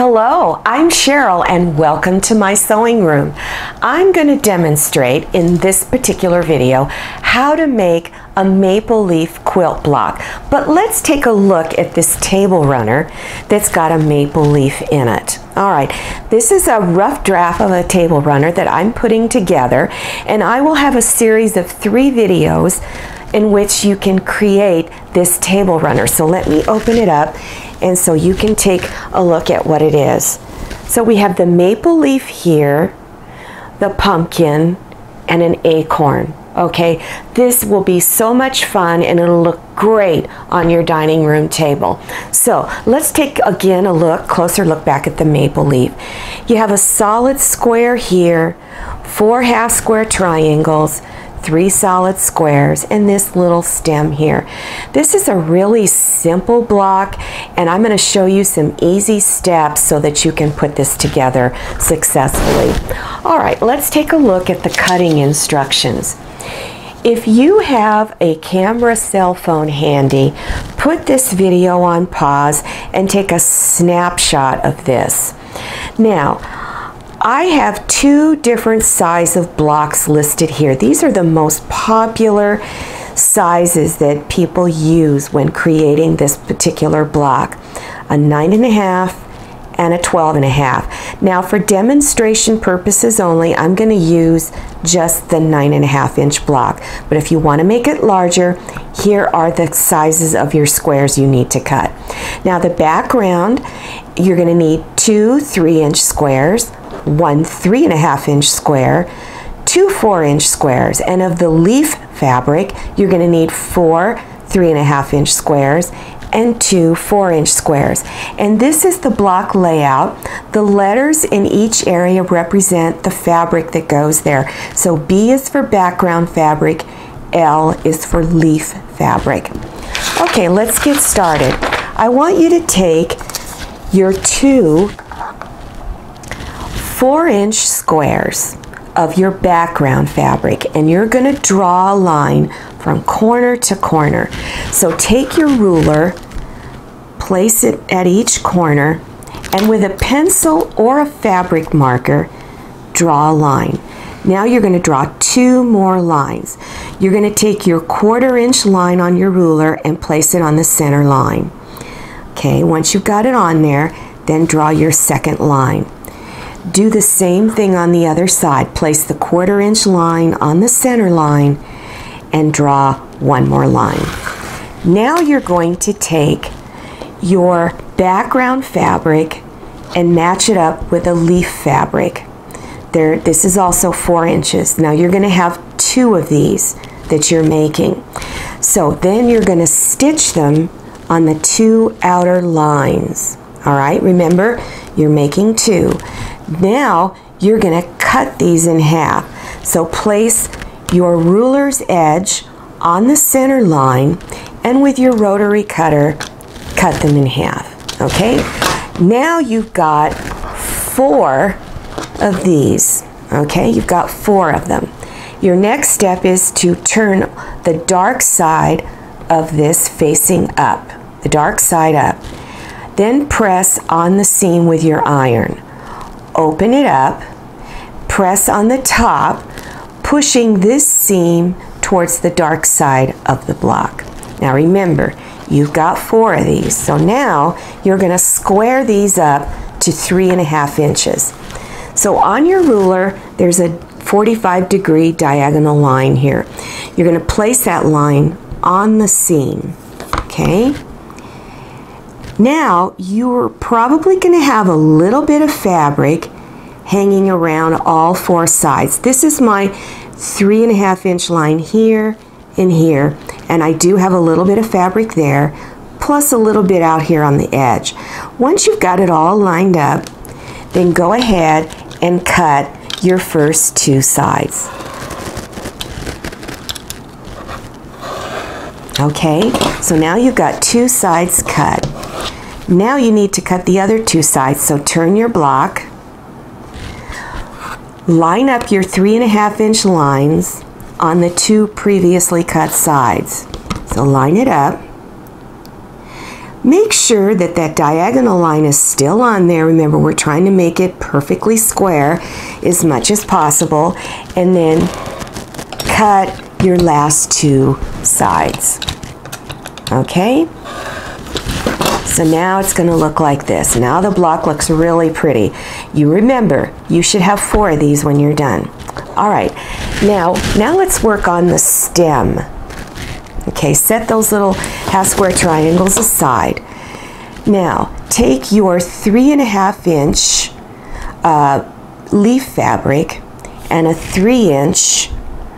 Hello, I'm Cheryl and welcome to my sewing room. I'm going to demonstrate in this particular video how to make a maple leaf quilt block. But let's take a look at this table runner that's got a maple leaf in it. Alright, this is a rough draft of a table runner that I'm putting together, and I will have a series of 3 videos in which you can create this table runner. So let me open it up and so you can take a look at what it is. So we have the maple leaf here, the pumpkin, and an acorn. Okay, this will be so much fun and it'll look great on your dining room table. So let's take again a closer look back at the maple leaf. You have a solid square here, 4 half square triangles, 3 solid squares, and this little stem here. This is a really simple block, and I'm going to show you some easy steps so that you can put this together successfully. Alright, let's take a look at the cutting instructions. If you have a camera cell phone handy, put this video on pause and take a snapshot of this. Now, I have 2 different sizes of blocks listed here. These are the most popular sizes that people use when creating this particular block. A 9.5 and a 12.5. Now for demonstration purposes only, I'm going to use just the 9.5 inch block. But if you want to make it larger, here are the sizes of your squares you need to cut. Now the background, you're going to need 2 3-inch squares, 1 3.5 inch square, 2 4-inch squares, and of the leaf fabric you're going to need 4 3.5 inch squares and 2 4-inch squares. And this is the block layout. The letters in each area represent the fabric that goes there. So B is for background fabric, L is for leaf fabric. Okay, let's get started. I want you to take your 2 4-inch squares of your background fabric, and you're going to draw a line from corner to corner. So take your ruler, place it at each corner, and with a pencil or a fabric marker, draw a line. Now you're going to draw 2 more lines. You're going to take your 1/4 inch line on your ruler and place it on the center line. Okay, once you've got it on there, then draw your second line. Do the same thing on the other side. Place the 1/4 inch line on the center line and draw 1 more line. Now you're going to take your background fabric and match it up with a leaf fabric. This is also 4 inches. Now you're going to have 2 of these that you're making. So then you're going to stitch them on the 2 outer lines. Alright, remember, you're making 2. Now you're going to cut these in half. So place your ruler's edge on the center line and with your rotary cutter cut them in half. Okay? Now you've got 4 of these. Okay? You've got 4 of them. Your next step is to turn the dark side of this facing up. The dark side up. Then press on the seam with your iron. Open it up, press on the top, pushing this seam towards the dark side of the block. Now remember, you've got 4 of these, so now you're going to square these up to 3.5 inches. So on your ruler, there's a 45-degree diagonal line here. You're going to place that line on the seam, okay? Now you're probably going to have a little bit of fabric hanging around all 4 sides. This is my 3.5 inch line here and here, and I do have a little bit of fabric there, plus a little bit out here on the edge. Once you've got it all lined up, then go ahead and cut your first 2 sides. Okay, so now you've got 2 sides cut. Now you need to cut the other 2 sides, so turn your block, line up your 3.5 inch lines on the 2 previously cut sides. So line it up, Make sure that that diagonal line is still on there. Remember, we're trying to make it perfectly square as much as possible, and then cut your last two sides. Okay? So now it's going to look like this. Now the block looks really pretty. You remember, you should have 4 of these when you're done. All right, now let's work on the stem. Okay, set those little half square triangles aside. Now, take your 3.5 inch leaf fabric and a 3-inch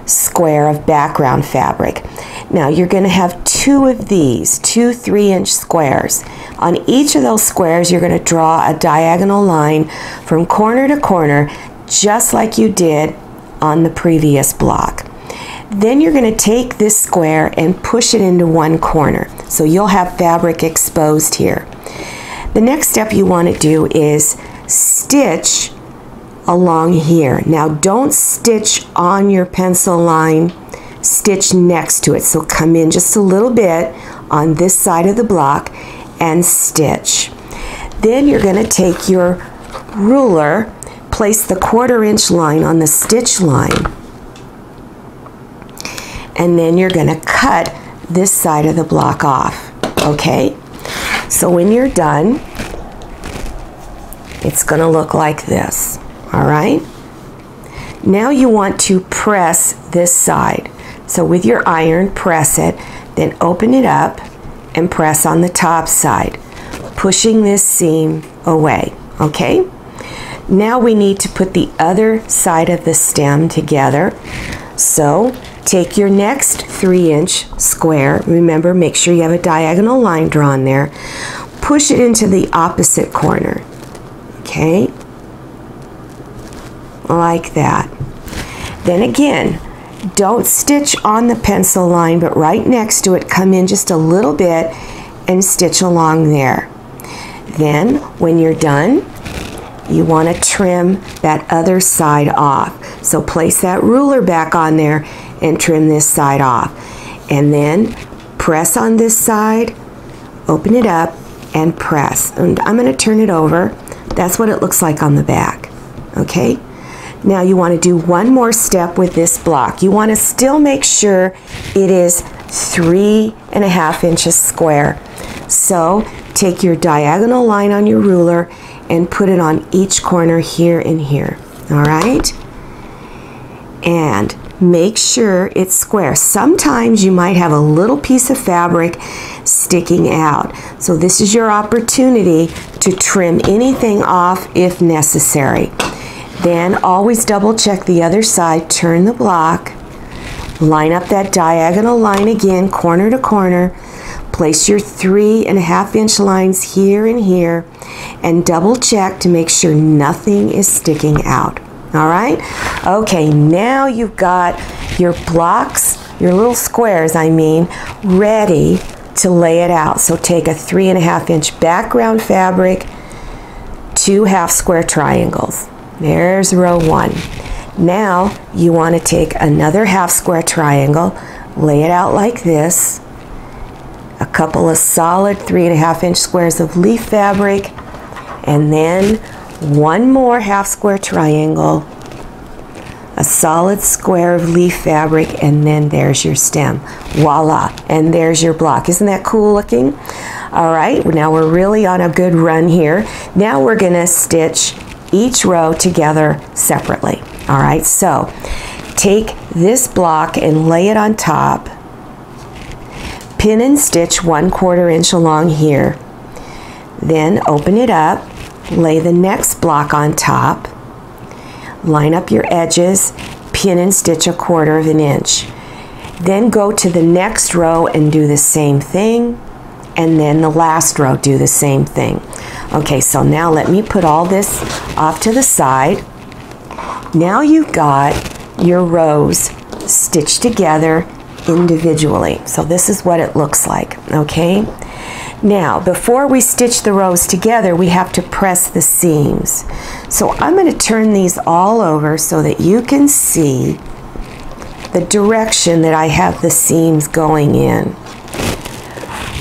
square of background fabric. Now, you're going to have 2 of these, 2 3-inch squares. On each of those squares, you're going to draw a diagonal line from corner to corner, just like you did on the previous block. Then you're going to take this square and push it into one corner. So you'll have fabric exposed here. The next step you want to do is stitch along here. Now don't stitch on your pencil line, stitch next to it. So come in just a little bit on this side of the block and stitch. Then you're going to take your ruler, place the 1/4 inch line on the stitch line, and then you're going to cut this side of the block off. Okay? So when you're done, it's going to look like this. All right? Now you want to press this side. So with your iron, press it, then open it up and press on the top side, pushing this seam away. Okay? Now we need to put the other side of the stem together. So take your next 3-inch square. Remember, make sure you have a diagonal line drawn there. Push it into the opposite corner. Okay? Like that. Then again, don't stitch on the pencil line, but right next to it, come in just a little bit and stitch along there. Then, when you're done, you want to trim that other side off. So place that ruler back on there and trim this side off. And then press on this side, open it up, and press. And I'm going to turn it over. That's what it looks like on the back. Okay? Now you want to do one more step with this block. You want to still make sure it is 3.5 inches square. So take your diagonal line on your ruler and put it on each corner here and here. All right? And make sure it's square. Sometimes you might have a little piece of fabric sticking out. So this is your opportunity to trim anything off if necessary. Then always double check the other side, turn the block, line up that diagonal line again, corner to corner, place your 3.5 inch lines here and here, and double check to make sure nothing is sticking out. All right? Okay, now you've got your blocks, your little squares, ready to lay it out. So take a 3.5 inch background fabric, 2 half square triangles. There's row 1. Now you want to take another half square triangle, lay it out like this, a couple of solid 3.5 inch squares of leaf fabric, and then one more half square triangle, a solid square of leaf fabric, and then there's your stem. Voila, and there's your block. Isn't that cool looking? All right, now we're really on a good run here. Now we're going to stitch each row together separately. All right, so take this block and lay it on top, pin and stitch 1/4 inch along here, then open it up, lay the next block on top, line up your edges, pin and stitch 1/4 inch. Then go to the next row and do the same thing, and then the last row do the same thing. Okay, so now let me put all this off to the side. Now you've got your rows stitched together individually. So this is what it looks like, okay? Now, before we stitch the rows together, we have to press the seams. So I'm going to turn these all over so that you can see the direction that I have the seams going in.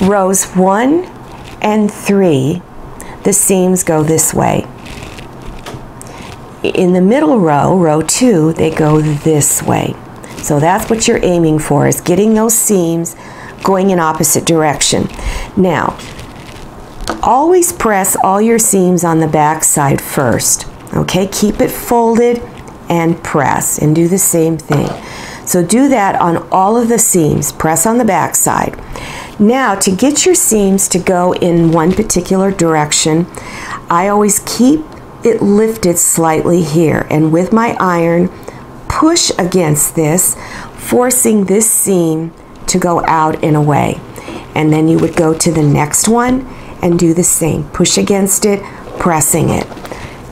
Rows 1 and 3, the seams go this way. In the middle row, row 2, they go this way. So that's what you're aiming for, is getting those seams going in opposite direction. Now, always press all your seams on the back side first. Okay, keep it folded and press, and do the same thing. So do that on all of the seams. Press on the back side. Now, to get your seams to go in one particular direction, I always keep it lifted slightly here, and with my iron, push against this, forcing this seam to go out and away. And then you would go to the next one and do the same. Push against it, pressing it.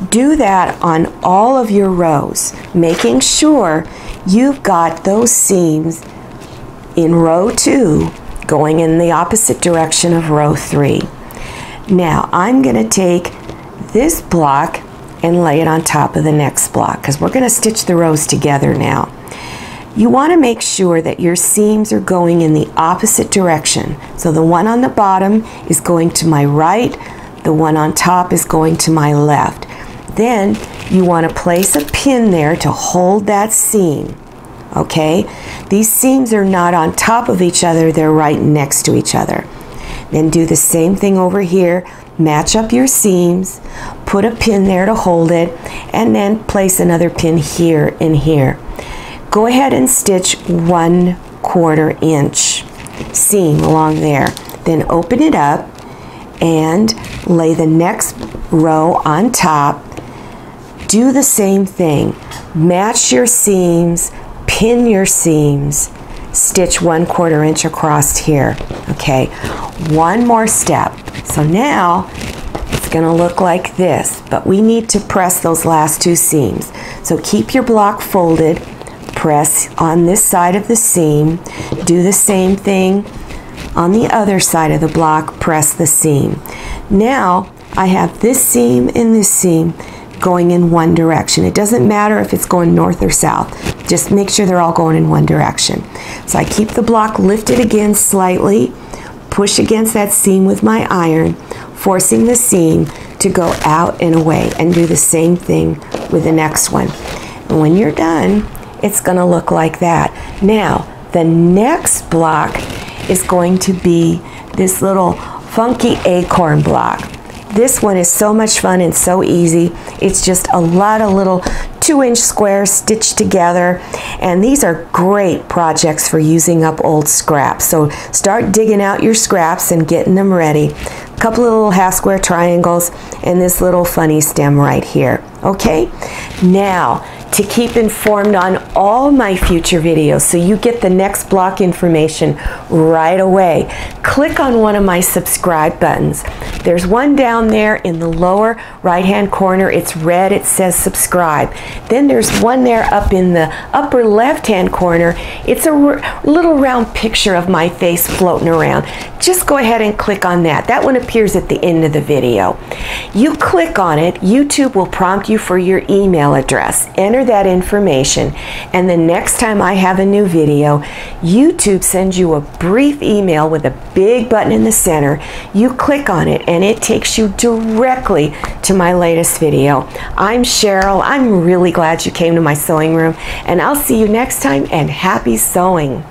Do that on all of your rows, making sure you've got those seams in row 2 going in the opposite direction of row 3. Now I'm going to take this block and lay it on top of the next block, because we're going to stitch the rows together now. You want to make sure that your seams are going in the opposite direction. So the one on the bottom is going to my right, the one on top is going to my left. Then you want to place a pin there to hold that seam. Okay? These seams are not on top of each other, they're right next to each other. Then do the same thing over here. Match up your seams, put a pin there to hold it, and then place another pin here and here. Go ahead and stitch 1/4 inch seam along there. Then open it up and lay the next row on top. Do the same thing. Match your seams, pin your seams, stitch 1/4 inch across here. Okay, one more step. So now it's going to look like this, but we need to press those last 2 seams. So keep your block folded, press on this side of the seam, do the same thing on the other side of the block, press the seam. Now I have this seam and this seam going in one direction. It doesn't matter if it's going north or south, just make sure they're all going in one direction. So I keep the block lifted again slightly, push against that seam with my iron, forcing the seam to go out and away, and do the same thing with the next one. And when you're done, it's going to look like that. Now, the next block is going to be this little funky acorn block. This one is so much fun and so easy. It's just a lot of little 2-inch squares stitched together, and these are great projects for using up old scraps. So start digging out your scraps and getting them ready. A couple of little half square triangles and this little funny stem right here. Okay, now to keep informed on all my future videos so you get the next block information right away, click on one of my subscribe buttons. There's one down there in the lower right hand corner. It's red, it says subscribe. Then there's one there up in the upper left hand corner. It's a little round picture of my face floating around. Just go ahead and click on that. That one appears at the end of the video. You click on it, YouTube will prompt you for your email address. Enter that information, and the next time I have a new video, YouTube sends you a brief email with a big button in the center. You click on it and it takes you directly to my latest video. I'm Cheryl. I'm really glad you came to my sewing room, and I'll see you next time, and happy sewing.